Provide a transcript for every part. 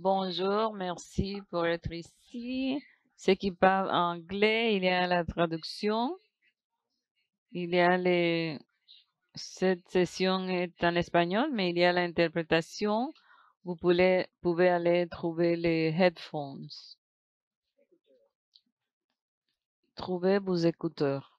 Bonjour, merci pour être ici. Ceux qui parlent anglais, il y a la traduction. Il y a les... Cette session est en espagnol, mais il y a l'interprétation. Vous pouvez aller trouver les headphones. Trouvez vos écouteurs.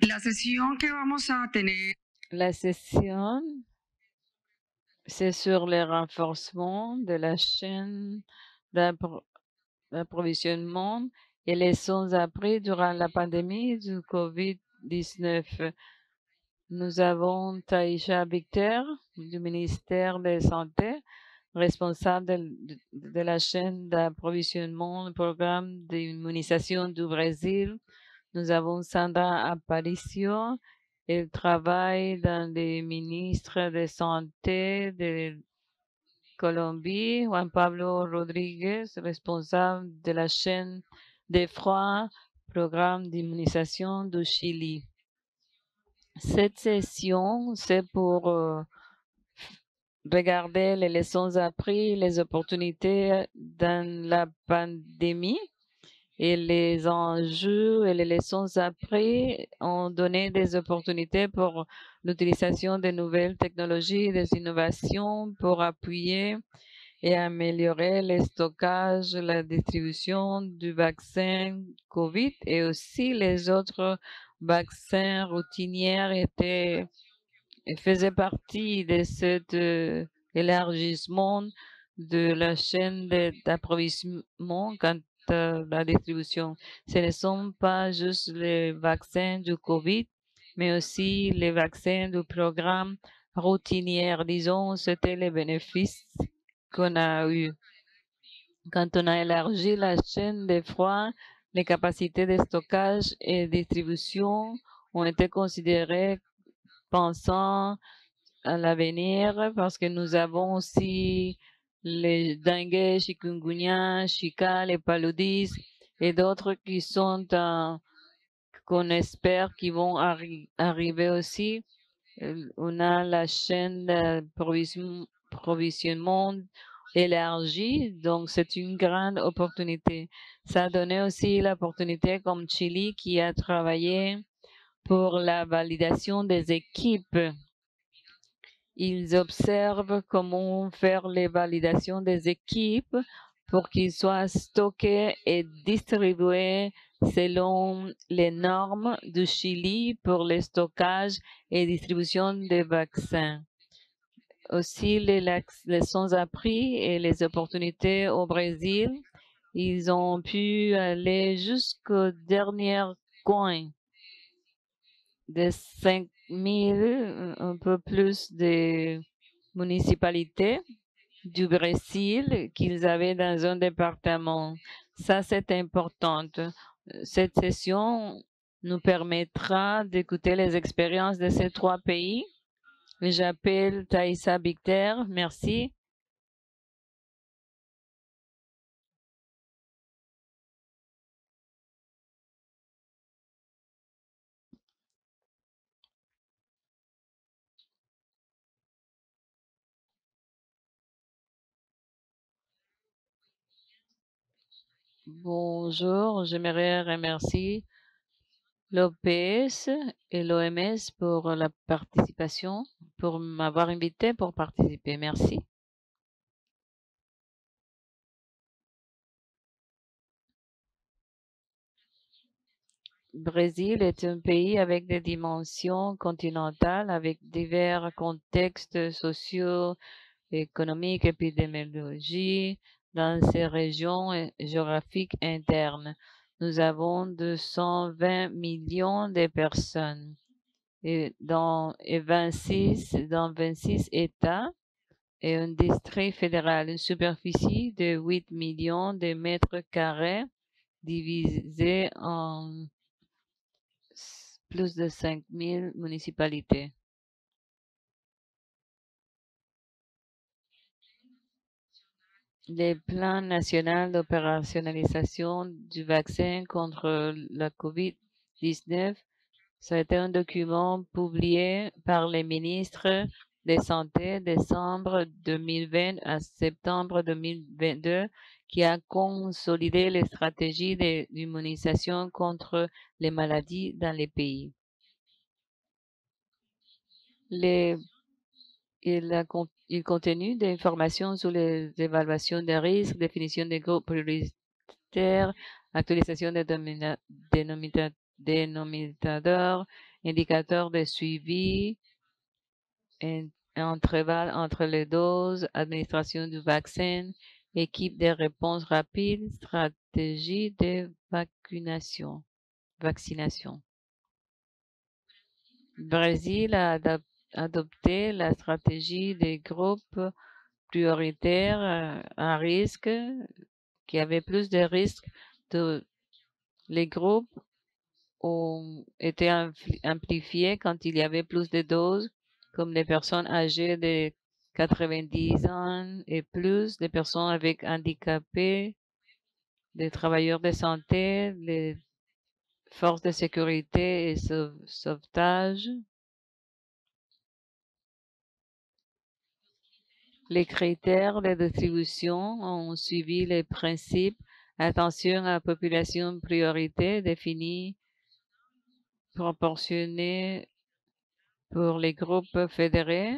La sesión que vamos a tener. La session, c'est sur le renforcement de la chaîne d'approvisionnement et les leçons apprises durant la pandémie du COVID-19. Nous avons Taïcha Victor du ministère de la Santé, responsable de la chaîne d'approvisionnement du programme d'immunisation du Brésil. Nous avons Sandra Aparicio, elle travaille dans les ministres de Santé de Colombie. Juan Pablo Rodríguez, responsable de la chaîne de froid, programme d'immunisation du Chili. Cette session, c'est pour regarder les leçons apprises, les opportunités dans la pandémie et les enjeux et les leçons apprises ont donné des opportunités pour l'utilisation de nouvelles technologies, des innovations pour appuyer et améliorer le stockage, la distribution du vaccin COVID et aussi les autres vaccins routiniers faisaient partie de cet élargissement de la chaîne d'approvisionnement quant à la distribution. Ce ne sont pas juste les vaccins du COVID, mais aussi les vaccins du programme routinier. Disons, c'était les bénéfices qu'on a eu. Quand on a élargi la chaîne de froid, les capacités de stockage et distribution ont été considérées pensant à l'avenir parce que nous avons aussi les dengue, chikungunya, Zika, les paludisme et d'autres qui sont qu'on espère qui vont arriver aussi. On a la chaîne d'approvisionnement élargie, donc c'est une grande opportunité. Ça a donné aussi l'opportunité comme Chili qui a travaillé pour la validation des équipes. Ils observent comment faire les validations des équipes pour qu'ils soient stockés et distribués selon les normes du Chili pour le stockage et distribution des vaccins. Aussi, les leçons apprises et les opportunités au Brésil, ils ont pu aller jusqu'au dernier coin de 5000, un peu plus de municipalités du Brésil qu'ils avaient dans un département. Ça, c'est important. Cette session nous permettra d'écouter les expériences de ces trois pays. J'appelle Thaïsa Victor. Merci. Bonjour, j'aimerais remercier l'OPS et l'OMS pour la participation, pour m'avoir invité pour participer. Merci. Brésil est un pays avec des dimensions continentales, avec divers contextes sociaux, économiques, épidémiologiques dans ces régions géographiques internes. Nous avons 220 millions de personnes dans 26 États et un district fédéral, une superficie de 8 millions de mètres carrés divisé en plus de 5000 municipalités. les plans nationaux d'opérationnalisation du vaccin contre la COVID-19. Ça a été un document publié par les ministres de Santé décembre 2020 à septembre 2022 qui a consolidé les stratégies d'immunisation contre les maladies dans les pays. Il contenu des informations sur les évaluations des risques, définition des groupes prioritaires, actualisation des dénominateurs, indicateurs de suivi, intervalle entre les doses, administration du vaccin, équipe de réponse rapide, stratégie de vaccination. Brésil a adopté la stratégie des groupes prioritaires à risque, qui avaient plus de risques. Les groupes ont été amplifiés quand il y avait plus de doses, comme les personnes âgées de 90 ans et plus, les personnes avec handicapés, les travailleurs de santé, les forces de sécurité et sauvetage. Les critères de distribution ont suivi les principes attention à la population priorité définie, proportionnée pour les groupes fédérés,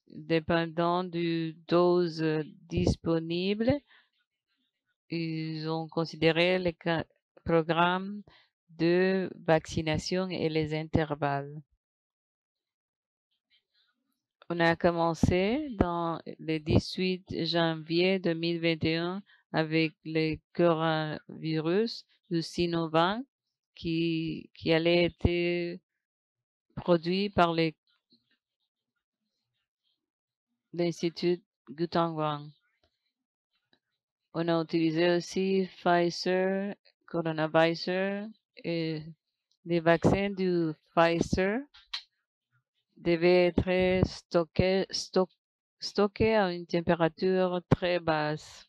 dépendant du dose disponible. Ils ont considéré les programmes de vaccination et les intervalles. On a commencé dans le 18 janvier 2021 avec le coronavirus du Sinovac qui allait être produit par l'Institut Gutangwang. On a utilisé aussi Pfizer, Coronavirus et les vaccins du Pfizer devaient être stockés à une température très basse.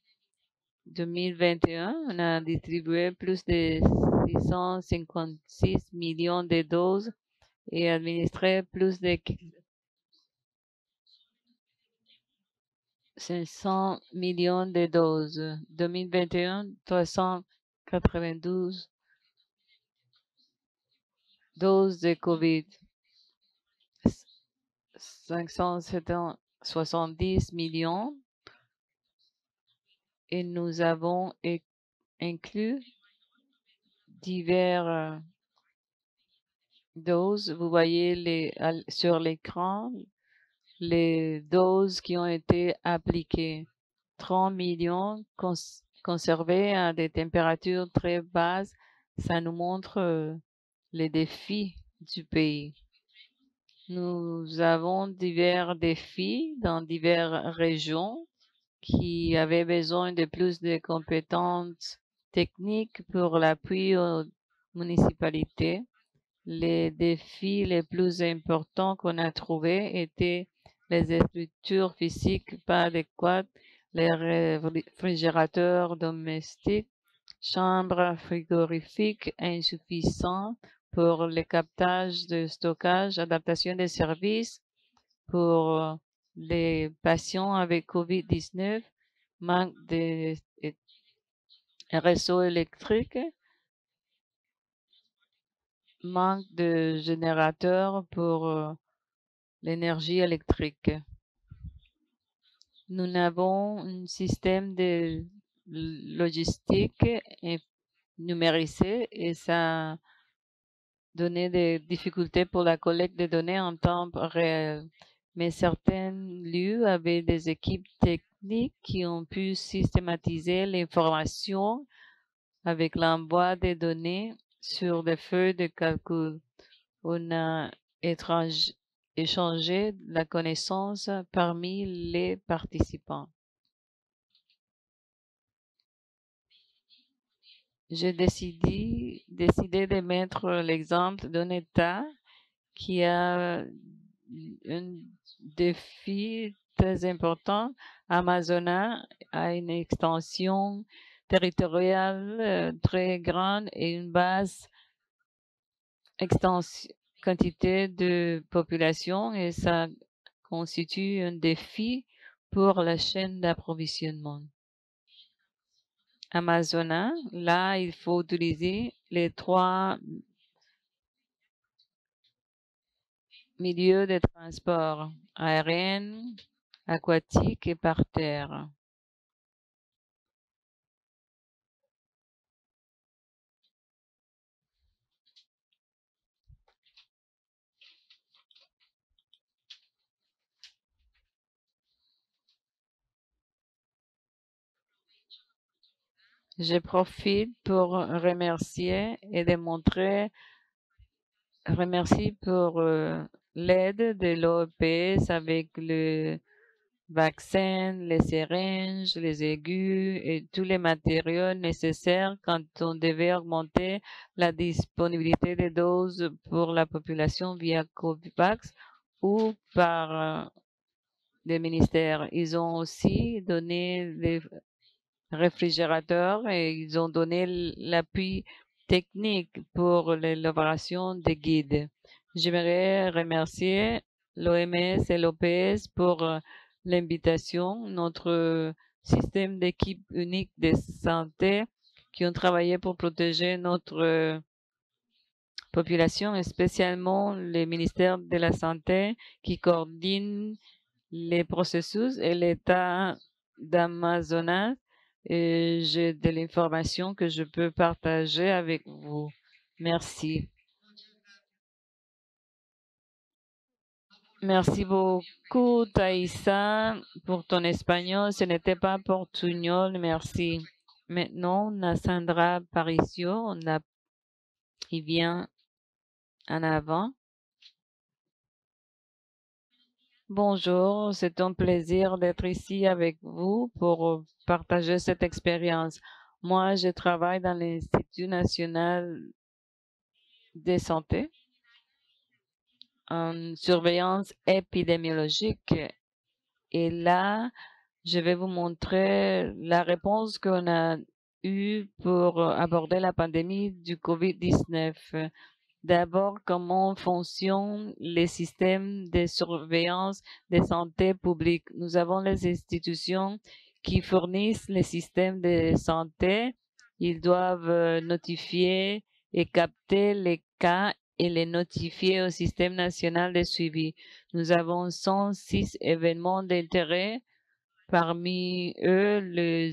2021, on a distribué plus de 656 millions de doses et administré plus de 500 millions de doses. 2021, 392 doses de COVID. 570 millions et nous avons inclus divers doses. Vous voyez sur l'écran les doses qui ont été appliquées. 30 millions conservées à des températures très basses. Ça nous montre les défis du pays. Nous avons divers défis dans diverses régions qui avaient besoin de plus de compétences techniques pour l'appui aux municipalités. Les défis les plus importants qu'on a trouvés étaient les structures physiques pas adéquates, les réfrigérateurs domestiques, chambres frigorifiques insuffisantes pour le captage de stockage, adaptation des services pour les patients avec COVID-19, manque de réseaux électriques, manque de générateurs pour l'énergie électrique. Nous avons un système de logistique numérisé et ça a donné des difficultés pour la collecte de données en temps réel. Mais certains lieux avaient des équipes techniques qui ont pu systématiser l'information avec l'envoi des données sur des feuilles de calcul. On a échangé la connaissance parmi les participants. J'ai décidé de mettre l'exemple d'un État qui a un défi très important. Amazonas a une extension territoriale très grande et une basse quantité de population et ça constitue un défi pour la chaîne d'approvisionnement. Amazonas, là, il faut utiliser les 3 milieux de transport, aérien, aquatique et par terre. Je profite pour remercier et remercier pour l'aide de l'OPS avec le vaccin, les syringes, les aigus et tous les matériaux nécessaires quand on devait augmenter la disponibilité des doses pour la population via COVAX ou par des ministères. Ils ont aussi donné des réfrigérateurs et ils ont donné l'appui technique pour l'élaboration des guides. J'aimerais remercier l'OMS et l'OPS pour l'invitation, notre système d'équipe unique de santé qui ont travaillé pour protéger notre population, et spécialement les ministères de la Santé qui coordinent les processus et l'État d'Amazonas. Et j'ai de l'information que je peux partager avec vous. Merci. Merci beaucoup, Thaïsa, pour ton espagnol. Ce n'était pas portugnol. Merci. Maintenant, on a Sandra Paricio. Il vient en avant. Bonjour, c'est un plaisir d'être ici avec vous pour partager cette expérience. Moi, je travaille dans l'Institut national de santé en surveillance épidémiologique. Et là, je vais vous montrer la réponse qu'on a eue pour aborder la pandémie du COVID-19. D'abord, comment fonctionnent les systèmes de surveillance de santé publique. Nous avons les institutions qui fournissent les systèmes de santé. Ils doivent notifier et capter les cas et les notifier au système national de suivi. Nous avons 106 événements d'intérêt, parmi eux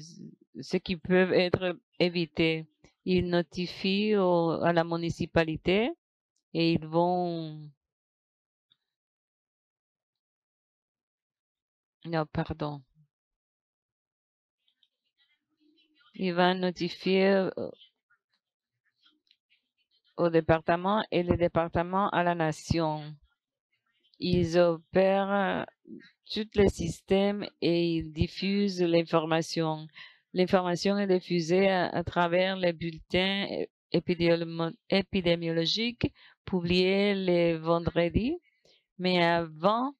ceux qui peuvent être évités. Ils notifient à la municipalité et ils vont... Non, pardon. Ils vont notifier au département et le département à la nation. Ils opèrent tous les systèmes et ils diffusent l'information. L'information est diffusée à travers les bulletins épidémiologiques publiés les vendredis. Mais avant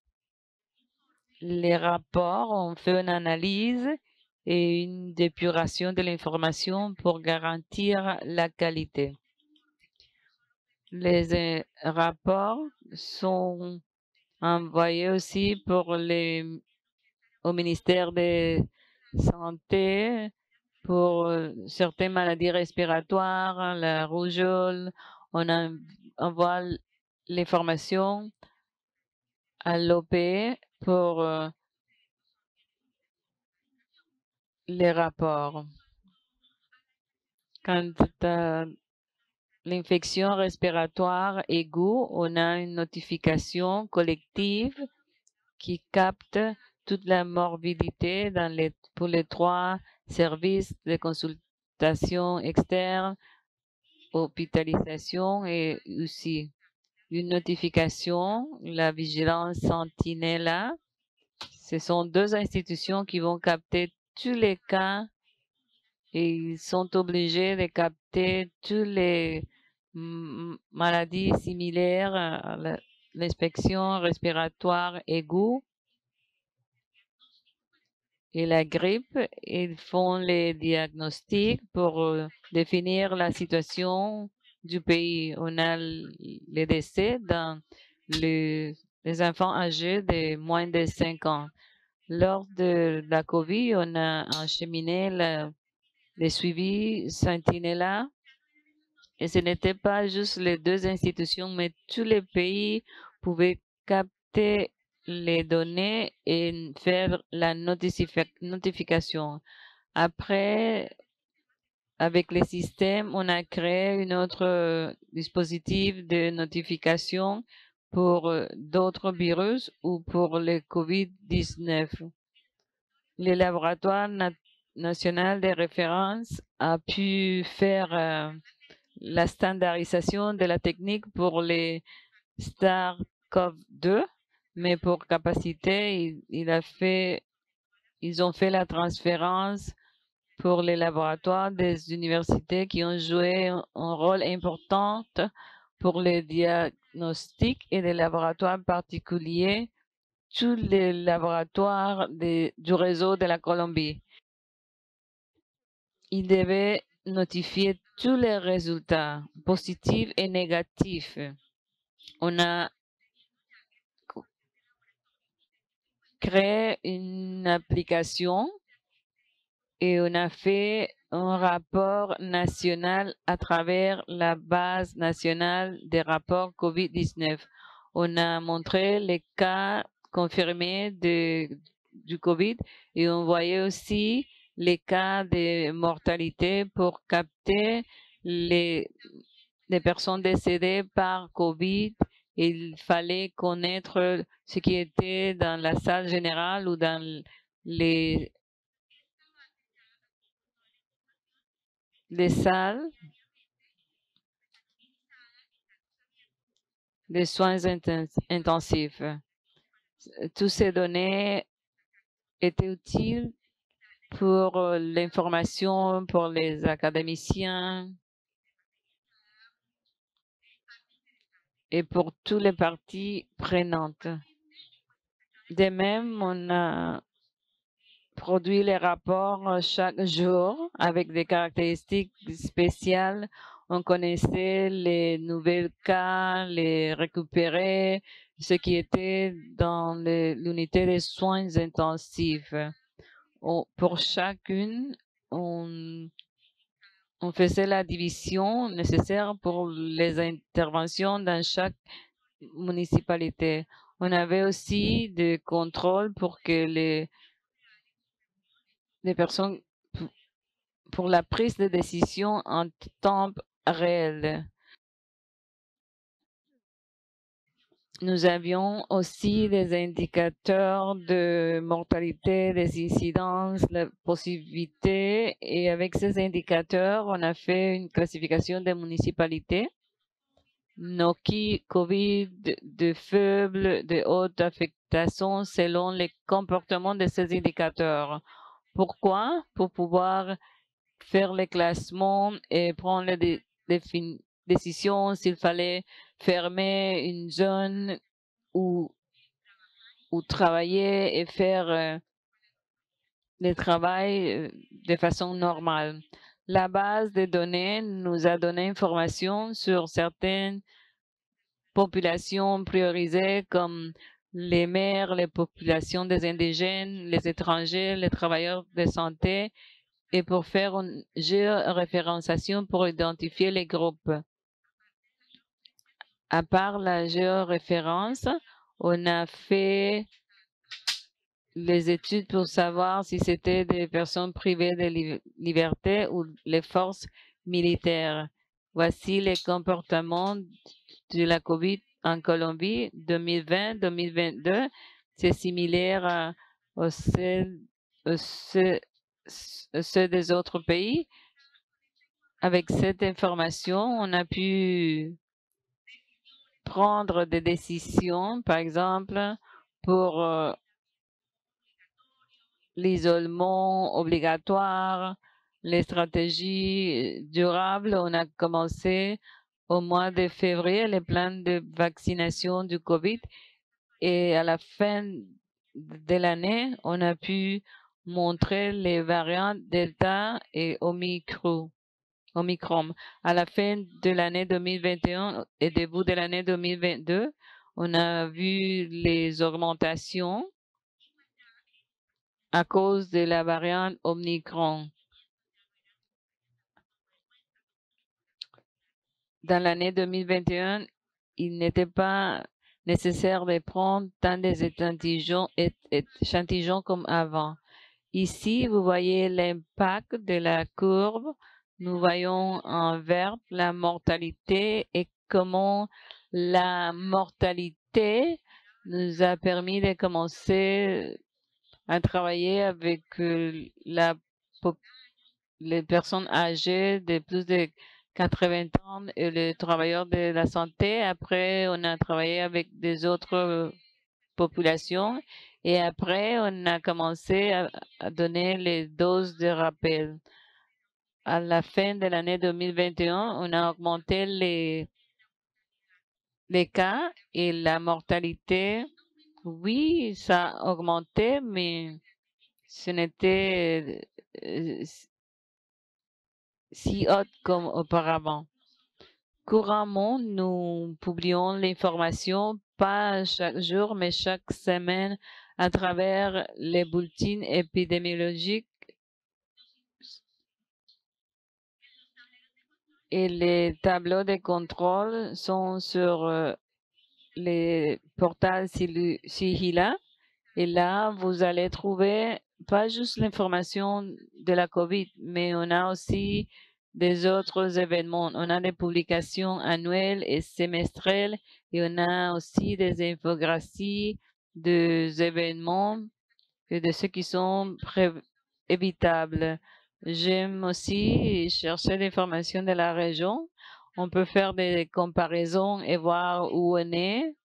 les rapports, on fait une analyse et une dépuration de l'information pour garantir la qualité. Les rapports sont envoyés aussi au ministère de Santé pour certaines maladies respiratoires, la rougeole. On envoie l'information à l'OP pour les rapports. Quant à l'infection respiratoire aiguë, on a une notification collective qui capte toute la morbidité pour les 3 services de consultation externe, hospitalisation et aussi une notification, la vigilance Sentinella. Ce sont 2 institutions qui vont capter tous les cas et ils sont obligés de capter toutes les maladies similaires à l'inspection respiratoire aiguë et la grippe. Ils font les diagnostics pour définir la situation du pays. On a les décès dans les enfants âgés de moins de 5 ans. Lors de la COVID, on a acheminé les suivis Sentinella et ce n'était pas juste les deux institutions, mais tous les pays pouvaient capter les données et faire la notification. Après, avec les systèmes, on a créé un autre dispositif de notification pour d'autres virus ou pour le COVID-19. Le laboratoire national de référence a pu faire la standardisation de la technique pour les SARS-CoV-2, mais pour capacité, ils ont fait la transférence pour les laboratoires des universités qui ont joué un rôle important pour les diagnostics et des laboratoires particuliers, tous les laboratoires du réseau de la Colombie. Ils devaient notifier tous les résultats positifs et négatifs. On a créé une application et on a fait un rapport national à travers la base nationale des rapports COVID-19. On a montré les cas confirmés du COVID et on voyait aussi les cas de mortalité pour capter les personnes décédées par COVID. Il fallait connaître ce qui était dans la salle générale ou dans les salles de soins intensifs. Toutes ces données étaient utiles pour l'information, pour les académiciens et pour toutes les parties prenantes. De même, on a produit les rapports chaque jour avec des caractéristiques spéciales. On connaissait les nouveaux cas, les récupérer, ce qui était dans l'unité de soins intensifs. Pour chacune, on faisait la division nécessaire pour les interventions dans chaque municipalité. On avait aussi des contrôles pour que les personnes, pour la prise de décision en temps réel. Nous avions aussi des indicateurs de mortalité, des incidences, la possibilité, et avec ces indicateurs, on a fait une classification des municipalités. Nos COVID de faible, de haute affectation selon les comportements de ces indicateurs. Pourquoi? Pour pouvoir faire les classements et prendre les décisions s'il fallait fermer une zone ou travailler et faire le travail de façon normale. La base de données nous a donné information sur certaines populations priorisées comme les mères, les populations des indigènes, les étrangers, les travailleurs de santé, et pour faire une géoréférenciation pour identifier les groupes. À part la géoréférence, on a fait les études pour savoir si c'était des personnes privées de liberté ou les forces militaires. Voici les comportements de la COVID en Colombie 2020-2022. C'est similaire à ceux des autres pays. Avec cette information, on a pu prendre des décisions, par exemple, pour l'isolement obligatoire, les stratégies durables. On a commencé au mois de février les plans de vaccination du COVID et à la fin de l'année, on a pu montrer les variantes Delta et Omicron. À la fin de l'année 2021 et début de l'année 2022, on a vu les augmentations à cause de la variante Omicron. Dans l'année 2021, il n'était pas nécessaire de prendre tant des échantillons comme avant. Ici, vous voyez l'impact de la courbe. Nous voyons en vert la mortalité et comment la mortalité nous a permis de commencer à travailler avec les personnes âgées de plus de 80 ans et les travailleurs de la santé. Après, on a travaillé avec des autres populations et après, on a commencé à donner les doses de rappel. À la fin de l'année 2021, on a augmenté les cas et la mortalité. Oui, ça a augmenté, mais ce n'était si haute comme auparavant. Couramment, nous publions l'information pas chaque jour, mais chaque semaine à travers les bulletins épidémiologiques et les tableaux de contrôle sont sur les portails Sigila. Et là, vous allez trouver pas juste l'information de la COVID, mais on a aussi des autres événements. On a des publications annuelles et semestrielles et on a aussi des infographies des événements et de ceux qui sont évitables. J'aime aussi chercher l'information de la région. On peut faire des comparaisons et voir où on est.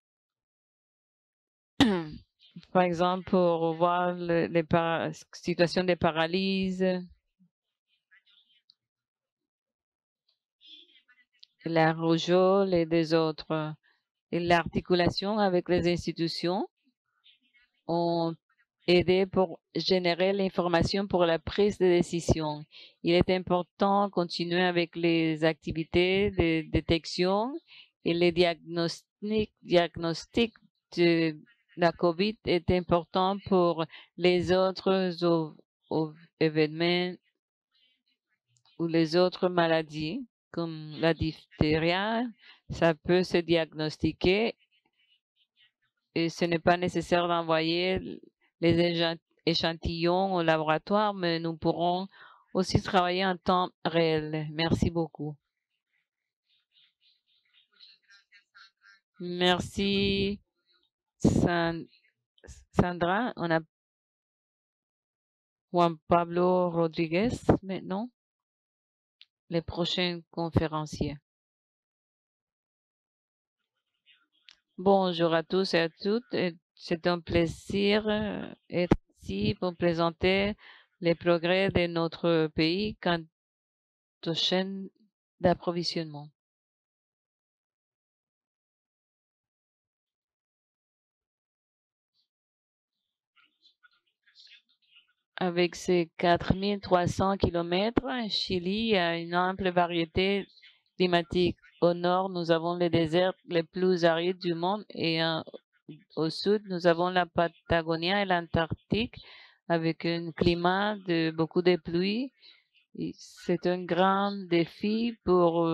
Par exemple, pour voir les situations de paralysie, la rougeole et des autres. Et l'articulation avec les institutions ont aidé pour générer l'information pour la prise de décision. Il est important de continuer avec les activités de détection et les diagnostics de la COVID est important pour les autres événements ou les autres maladies comme la diphtérie. Ça peut se diagnostiquer et ce n'est pas nécessaire d'envoyer les échantillons au laboratoire, mais nous pourrons aussi travailler en temps réel. Merci beaucoup. Merci, Sandra. On a Juan Pablo Rodriguez maintenant, les prochains conférenciers. Bonjour à tous et à toutes. C'est un plaisir d'être ici pour présenter les progrès de notre pays quant aux chaînes d'approvisionnement. Avec ses 4300 kilomètres, Chili a une ample variété climatique. Au nord, nous avons les déserts les plus arides du monde et au sud, nous avons la Patagonie et l'Antarctique avec un climat de beaucoup de pluie. C'est un grand défi pour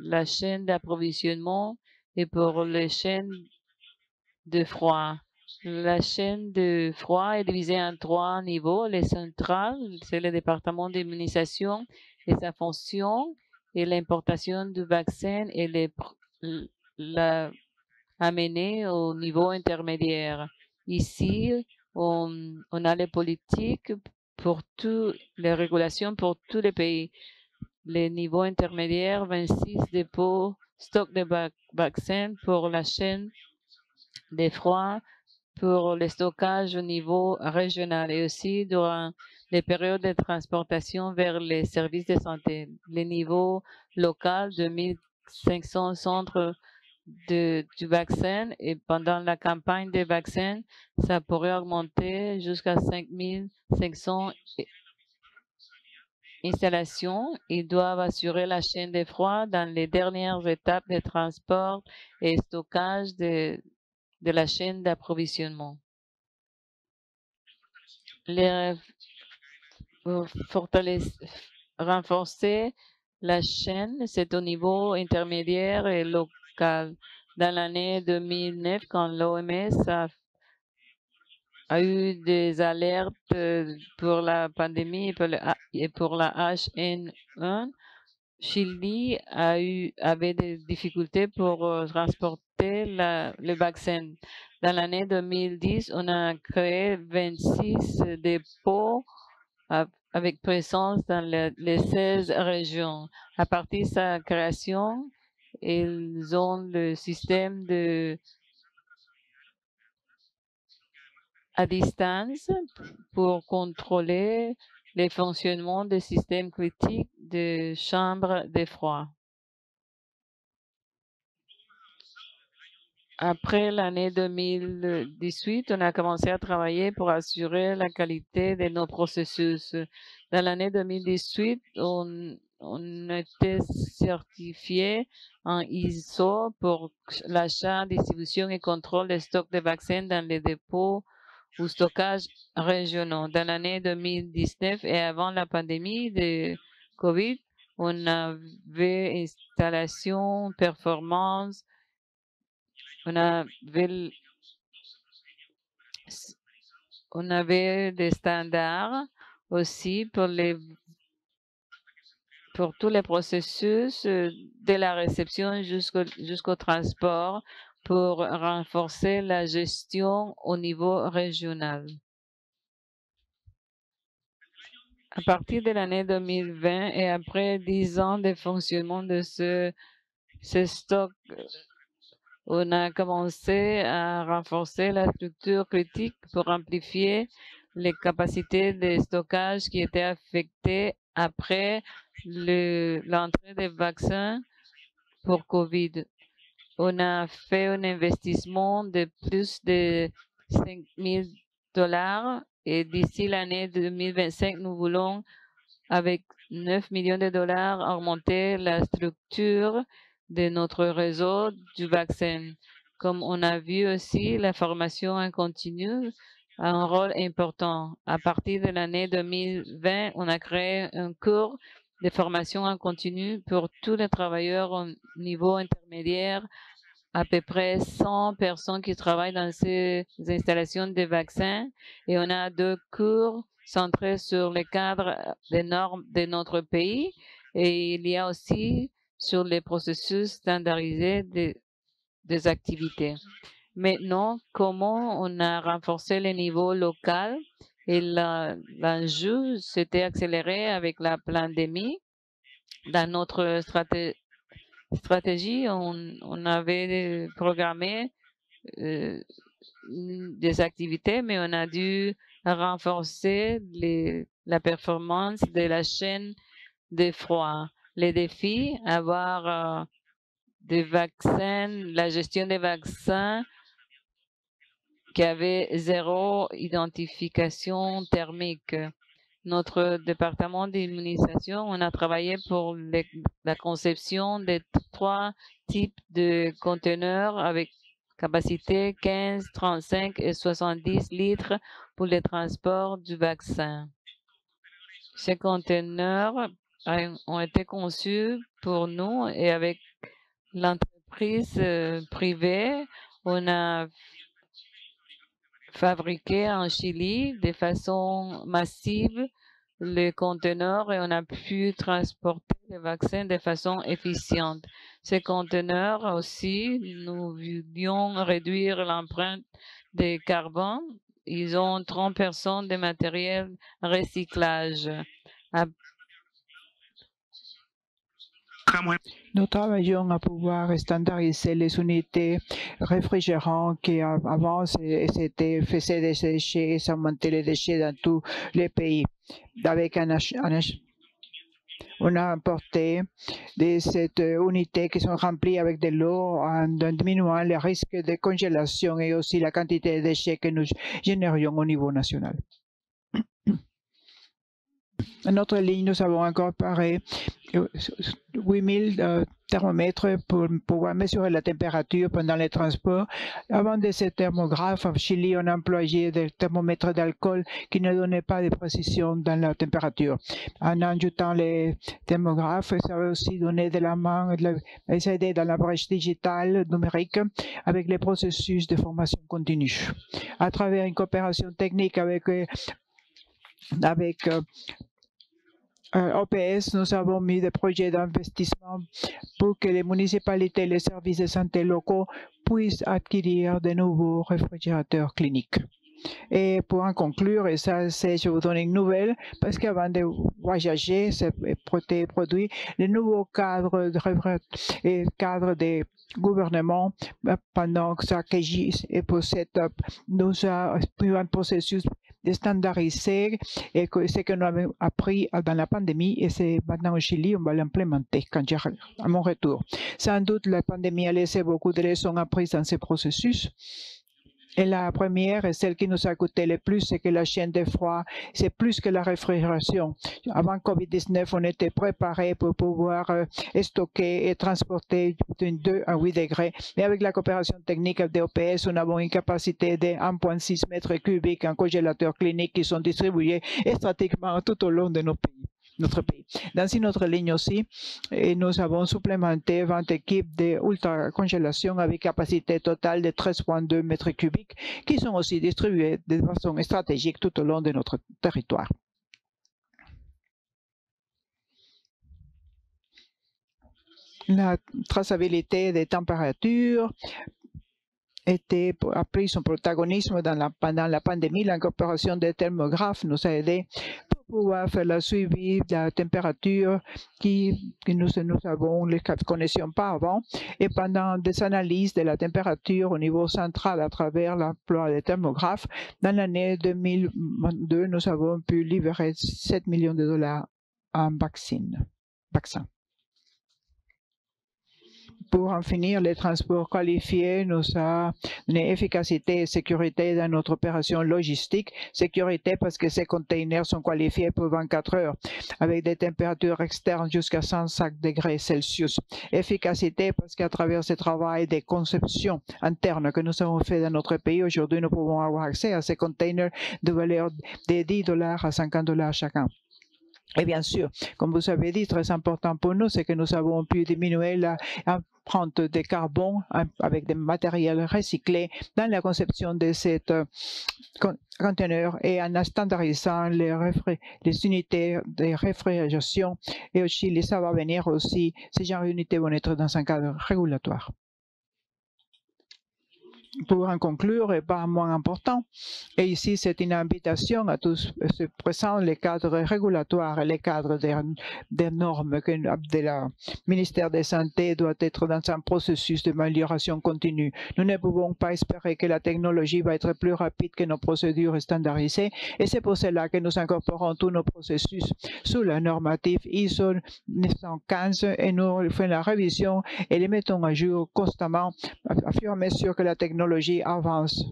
la chaîne d'approvisionnement et pour les chaînes de froid. La chaîne de froid est divisée en 3 niveaux. Les centrales, c'est le département d'immunisation et sa fonction et l'importation du vaccin et la amener au niveau intermédiaire. Ici, on a les politiques pour les régulations pour tous les pays. Les niveaux intermédiaires, 26 dépôts, stock de vaccins pour la chaîne des froids, pour le stockage au niveau régional et aussi durant les périodes de transportation vers les services de santé. Les niveaux locaux, 2500 centres du vaccin, et pendant la campagne des vaccins, ça pourrait augmenter jusqu'à 5500 installations. Ils doivent assurer la chaîne de froid dans les dernières étapes de transport et stockage de la chaîne d'approvisionnement. Renforcer la chaîne, c'est au niveau intermédiaire et local. Dans l'année 2009, quand l'OMS a eu des alertes pour la pandémie et pour la H1N1, Chili avait des difficultés pour transporter le vaccin. Dans l'année 2010, on a créé 26 dépôts avec présence dans les 16 régions. À partir de sa création, ils ont le système à distance pour contrôler le fonctionnement des systèmes critiques de chambres de froid. Après l'année 2018, on a commencé à travailler pour assurer la qualité de nos processus. Dans l'année 2018, on était certifié en ISO pour l'achat, distribution et contrôle des stocks de vaccins dans les dépôts ou stockages régionaux. Dans l'année 2019 et avant la pandémie de COVID, on avait installation, performance, on avait des standards aussi pour tous les processus de la réception jusqu'au transport pour renforcer la gestion au niveau régional. À partir de l'année 2020 et après 10 ans de fonctionnement de ce stock, on a commencé à renforcer la structure critique pour amplifier les capacités de stockage qui étaient affectées après l'entrée des vaccins pour COVID. On a fait un investissement de plus de $5,000 et d'ici l'année 2025, nous voulons, avec $9 millions, augmenter la structure de notre réseau du vaccin. Comme on a vu aussi, la formation en continu a un rôle important. À partir de l'année 2020, on a créé un cours de formation en continu pour tous les travailleurs au niveau intermédiaire, à peu près 100 personnes qui travaillent dans ces installations de vaccins, et on a 2 cours centrés sur les cadres des normes de notre pays, et il y a aussi sur les processus standardisés des activités. Maintenant, comment on a renforcé le niveau local, et l'enjeu s'était accéléré avec la pandémie. Dans notre stratégie, on avait programmé des activités, mais on a dû renforcer la performance de la chaîne de froid. Les défis, avoir des vaccins, la gestion des vaccins qui avait 0 identification thermique. Notre département d'immunisation, on a travaillé pour la conception de 3 types de conteneurs avec capacité 15, 35 et 70 litres pour le transport du vaccin. Ces conteneurs ont été conçus pour nous, et avec l'entreprise privée, on a fabriqué en Chili de façon massive les conteneurs, et on a pu transporter les vaccins de façon efficiente. Ces conteneurs aussi, nous voulions réduire l'empreinte de carbone. Ils ont 30% de matériel recyclage. Nous travaillons à pouvoir standardiser les unités réfrigérantes qui avant faisaient des déchets, ça montait les déchets dans tous les pays. Avec On a importé de cette unité qui sont remplies avec de l'eau en diminuant les risques de congélation et aussi la quantité de déchets que nous générions au niveau national. À notre ligne, nous avons incorporé 8000 thermomètres pour pouvoir mesurer la température pendant les transports. Avant de ces thermographes, en Chili, on a employé des thermomètres d'alcool qui ne donnaient pas de précision dans la température. En ajoutant les thermographes, ça va aussi donner de la main, aider dans la brèche digitale numérique avec les processus de formation continue. À travers une coopération technique avec OPS, nous avons mis des projets d'investissement pour que les municipalités et les services de santé locaux puissent acquérir de nouveaux réfrigérateurs cliniques. Et pour en conclure, et ça, je vous donne une nouvelle, parce qu'avant de voyager, ces produits, les nouveaux cadres des gouvernements, pendant que ça agisse et pour nous a eu un processus de standardiser et que ce que nous avons appris dans la pandémie, et c'est maintenant au Chili, on va l'implémenter à mon retour. Sans doute, la pandémie a laissé beaucoup de leçons apprises dans ces processus. Et la première, et celle qui nous a coûté le plus, c'est que la chaîne de froid, c'est plus que la réfrigération. Avant COVID-19, on était préparé pour pouvoir stocker et transporter de 2 à 8 degrés. Mais avec la coopération technique de OPS, nous avons une capacité de 1,6 mètres cubiques en congélateurs cliniques qui sont distribués stratégiquement tout au long de notre pays. Dans une autre ligne aussi, et nous avons supplémenté 20 équipes d'ultra-congélation avec capacité totale de 13,2 mètres cubiques qui sont aussi distribuées de façon stratégique tout au long de notre territoire. La traçabilité des températures a pris son protagonisme pendant la pandémie. L'incorporation des thermographes nous a aidé pour pouvoir faire le suivi de la température que nous ne connaissions pas avant. Et pendant des analyses de la température au niveau central à travers l'emploi des thermographes, dans l'année 2022, nous avons pu livrer 7 millions de dollars en vaccins. Pour en finir, les transports qualifiés nous a donné efficacité et sécurité dans notre opération logistique. Sécurité parce que ces containers sont qualifiés pour 24 heures avec des températures externes jusqu'à 105 degrés Celsius. Efficacité parce qu'à travers ce travail de conception interne que nous avons fait dans notre pays, aujourd'hui nous pouvons avoir accès à ces containers de valeur de $10 à $50 chacun. Et bien sûr, comme vous avez dit, très important pour nous, c'est que nous avons pu diminuer l'empreinte de carbone avec des matériels recyclés dans la conception de ces conteneurs et en standardisant les unités de réfrigération. Et au Chili, ça va venir aussi, ces genres d'unités vont être dans un cadre régulatoire. Pour en conclure, et pas moins important, et ici c'est une invitation à tous ceux présents, les cadres régulatoires et les cadres des normes que le ministère de la Santé doit être dans un processus d'amélioration continue. Nous ne pouvons pas espérer que la technologie va être plus rapide que nos procédures standardisées, et c'est pour cela que nous incorporons tous nos processus sous la normative ISO 915 et nous faisons la révision et les mettons à jour constamment à fur et à mesure que la technologie avance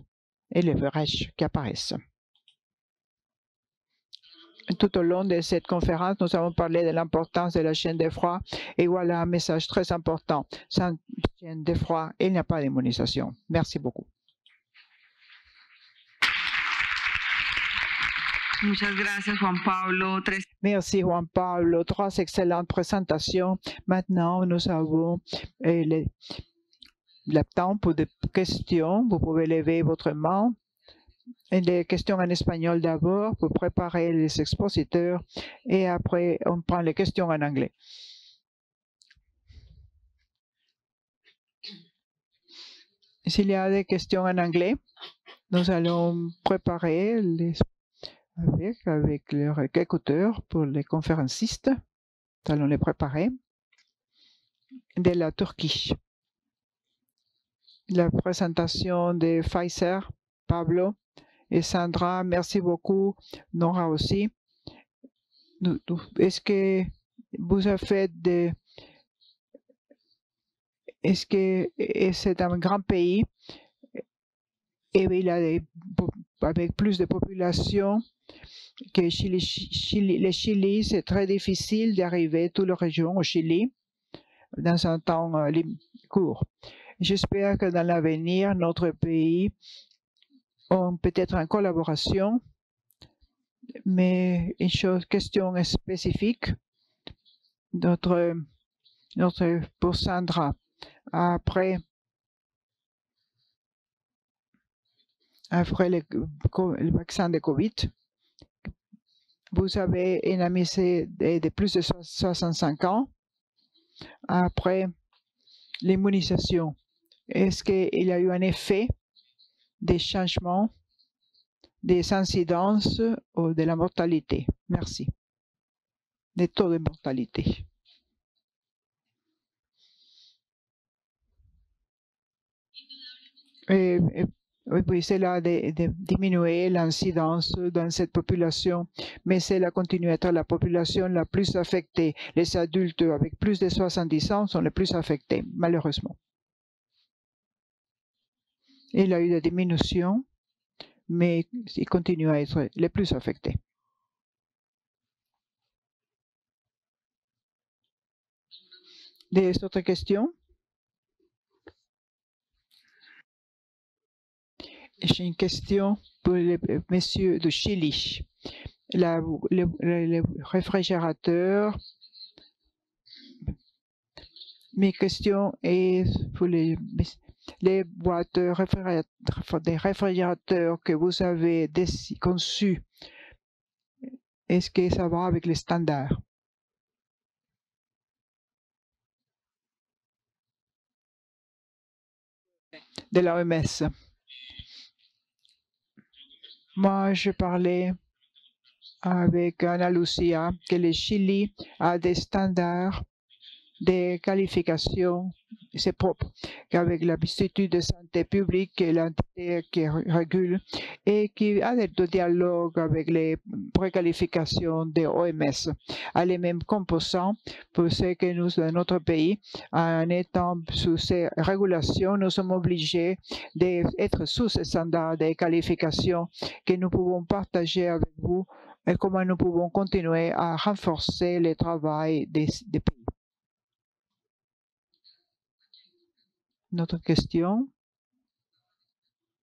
et les brèches qui apparaissent. Tout au long de cette conférence, nous avons parlé de l'importance de la chaîne de froid et voilà un message très important. Sans chaîne de froid, il n'y a pas d'immunisation. Merci beaucoup. Muchas gracias, Juan Pablo. Merci, Juan Pablo. 3 excellentes présentations. Maintenant, nous avons le temps pour des questions. Vous pouvez lever votre main. Et les questions en espagnol d'abord pour préparer les expositeurs et après on prend les questions en anglais. S'il y a des questions en anglais, nous allons préparer avec leurs écouteurs pour les conférencistes. Nous allons les préparer de la Turquie. La présentation de Pfizer, Pablo et Sandra, merci beaucoup. Nora aussi. Est-ce que vous avez fait de... Est-ce que c'est un grand pays et il a avec plus de population que Chili. Le Chili, c'est très difficile d'arriver toute la région au Chili dans un temps court. J'espère que dans l'avenir, notre pays ont peut-être en collaboration, mais une question spécifique, pour Sandra, après le vaccin de Covid, vous avez une amie de plus de 65 ans. Après l'immunisation, est-ce qu'il y a eu un effet des changements, des incidences ou de la mortalité? Merci. Des taux de mortalité. Oui, c'est là de diminuer l'incidence dans cette population, mais c'est là continue à être la population la plus affectée. Les adultes avec plus de 70 ans sont les plus affectés, malheureusement. Il y a eu des diminutions, mais ils continuent à être les plus affectés. Des autres questions? J'ai une question pour le monsieur de Chili. Le réfrigérateur. Mes questions est pour les boîtes des réfrigérateurs que vous avez conçus. Est-ce que ça va avec les standards? De l'OMS. Moi, je parlais avec Ana Lucia que le Chili a des standards de qualification, c'est propre, qu'avec l'Institut de santé publique et l'entité qui régule et qui a des dialogues avec les préqualifications des OMS, à les mêmes composants pour ce que nous, dans notre pays, en étant sous ces régulations, nous sommes obligés d'être sous ces standards de qualification que nous pouvons partager avec vous et comment nous pouvons continuer à renforcer le travail des pays. Notre question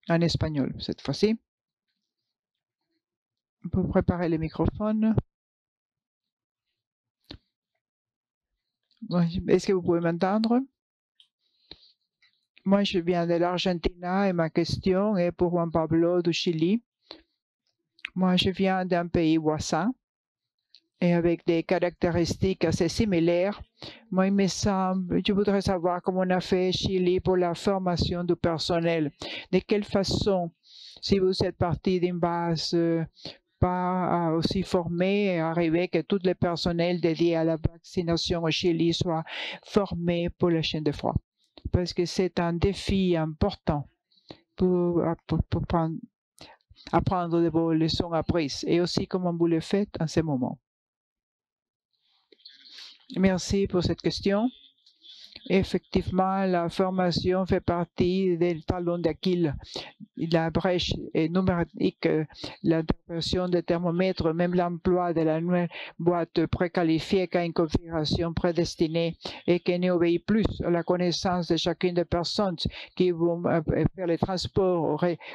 en espagnol cette fois-ci. Pour préparer les microphones. Est-ce que vous pouvez m'entendre? Moi, je viens de l'Argentine et ma question est pour Juan Pablo du Chili. Moi, je viens d'un pays voisin et avec des caractéristiques assez similaires. Moi, il me semble, je voudrais savoir comment on a fait Chili pour la formation du personnel. De quelle façon, si vous êtes parti d'une base pas aussi formé et arriver que tout le personnel dédié à la vaccination au Chili soit formé pour la chaîne de froid. Parce que c'est un défi important pour apprendre de vos leçons apprises et aussi comment vous le faites en ce moment. Merci pour cette question. Effectivement, la formation fait partie des talons d'Achille. La brèche est numérique, l'intervention des thermomètres, même l'emploi de la nouvelle boîte préqualifiée qui a une configuration prédestinée et qui n'obéit plus à la connaissance de chacune des personnes qui vont faire les transports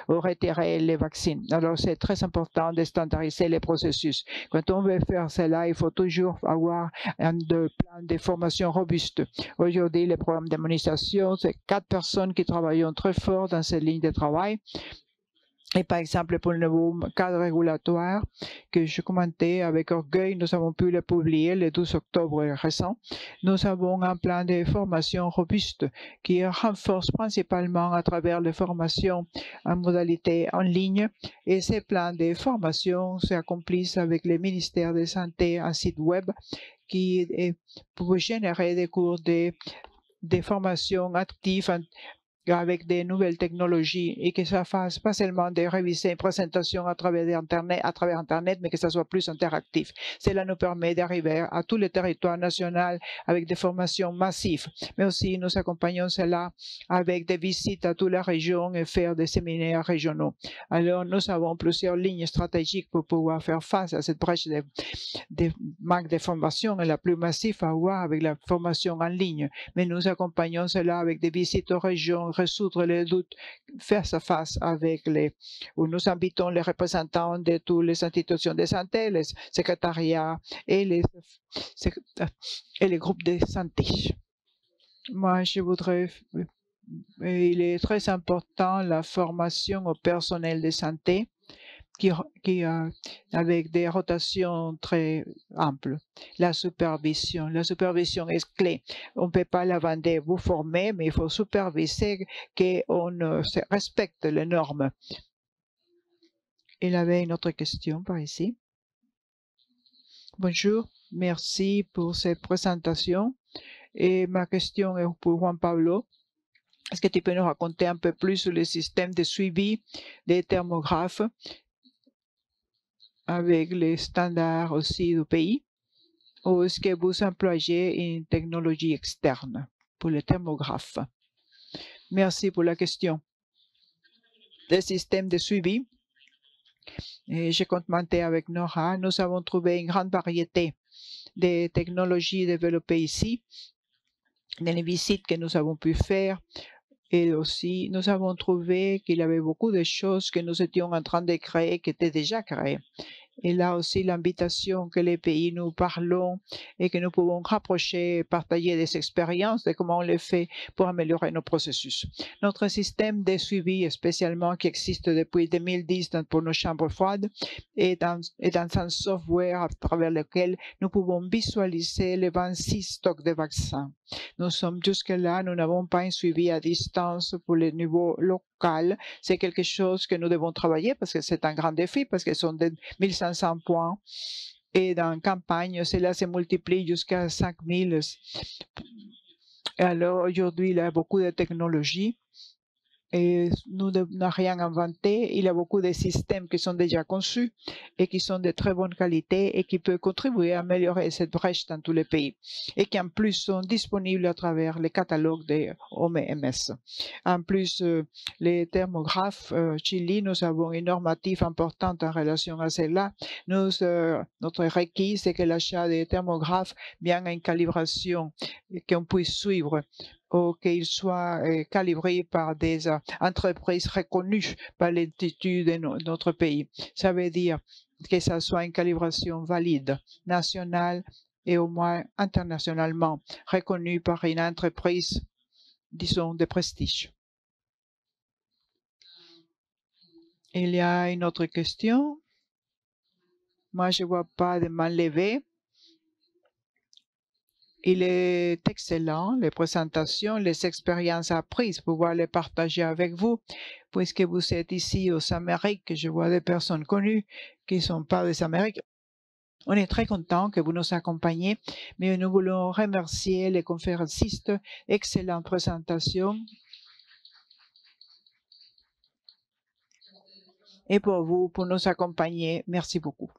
ou retirer les vaccins. Alors, c'est très important de standardiser les processus. Quand on veut faire cela, il faut toujours avoir un plan de formation robuste. Aujourd'hui, les programmes d'immunisation, c'est 4 personnes qui travaillent très fort dans cette ligne de travail. Et par exemple, pour le nouveau cadre régulatoire que je commentais avec orgueil, nous avons pu le publier le 12 octobre récent. Nous avons un plan de formation robuste qui renforce principalement à travers les formations en modalité en ligne. Et ces plans de formation s'accomplissent avec le ministère de la Santé, un site web qui est pour générer des cours de formations actives avec des nouvelles technologies et que ça fasse pas seulement des réviser une présentation à travers Internet, mais que ça soit plus interactif. Cela nous permet d'arriver à tous les territoires nationaux avec des formations massives, mais aussi nous accompagnons cela avec des visites à toutes les régions et faire des séminaires régionaux. Alors, nous avons plusieurs lignes stratégiques pour pouvoir faire face à cette brèche de manque de formation et la plus massive à avoir avec la formation en ligne. Mais nous accompagnons cela avec des visites aux régions, résoudre les doutes face à face avec où nous invitons les représentants de toutes les institutions de santé, les secrétariats et les groupes de santé. Moi, je voudrais, il est très important la formation au personnel de santé avec des rotations très amples. La supervision est clé. On ne peut pas la vendre, vous former, mais il faut superviser qu'on respecte les normes. Il avait une autre question par ici. Bonjour, merci pour cette présentation. Et ma question est pour Juan Pablo. Est-ce que tu peux nous raconter un peu plus sur le système de suivi des thermographes avec les standards aussi du pays? Ou est-ce que vous employez une technologie externe pour les thermographes? Merci pour la question. Le système de suivi, j'ai commenté avec Nora, nous avons trouvé une grande variété de technologies développées ici, dans les visites que nous avons pu faire. Et aussi, nous avons trouvé qu'il y avait beaucoup de choses que nous étions en train de créer, qui étaient déjà créées. Et là aussi, l'invitation que les pays nous parlons et que nous pouvons rapprocher et partager des expériences de comment on les fait pour améliorer nos processus. Notre système de suivi, spécialement qui existe depuis 2010 pour nos chambres froides, est dans un software à travers lequel nous pouvons visualiser les 26 stocks de vaccins. Nous sommes jusque-là, nous n'avons pas un suivi à distance pour le niveau local. C'est quelque chose que nous devons travailler parce que c'est un grand défi, parce que ce sont des 1500 points. Et dans la campagne, cela se multiplie jusqu'à 5000. Alors aujourd'hui, il y a beaucoup de technologies. Et nous n'avons rien inventé. Il y a beaucoup de systèmes qui sont déjà conçus et qui sont de très bonne qualité et qui peuvent contribuer à améliorer cette brèche dans tous les pays et qui en plus sont disponibles à travers les catalogues des OMS. En plus, les thermographes, Chili, nous avons une normative importante en relation à cela. Notre requis, c'est que l'achat des thermographes vienne à une calibration qu'on puisse suivre ou qu'ils soient calibrés par des entreprises reconnues par l'Institut de notre pays. Ça veut dire que ça soit une calibration valide, nationale et au moins internationalement reconnue par une entreprise, disons, de prestige. Il y a une autre question. Moi, je ne vois pas de main levée. Il est excellent, les présentations, les expériences apprises, pouvoir les partager avec vous, puisque vous êtes ici aux Amériques. Je vois des personnes connues qui ne sont pas des Amériques. On est très content que vous nous accompagniez, mais nous voulons remercier les conférencistes. Excellente présentation. Et pour vous, pour nous accompagner, merci beaucoup.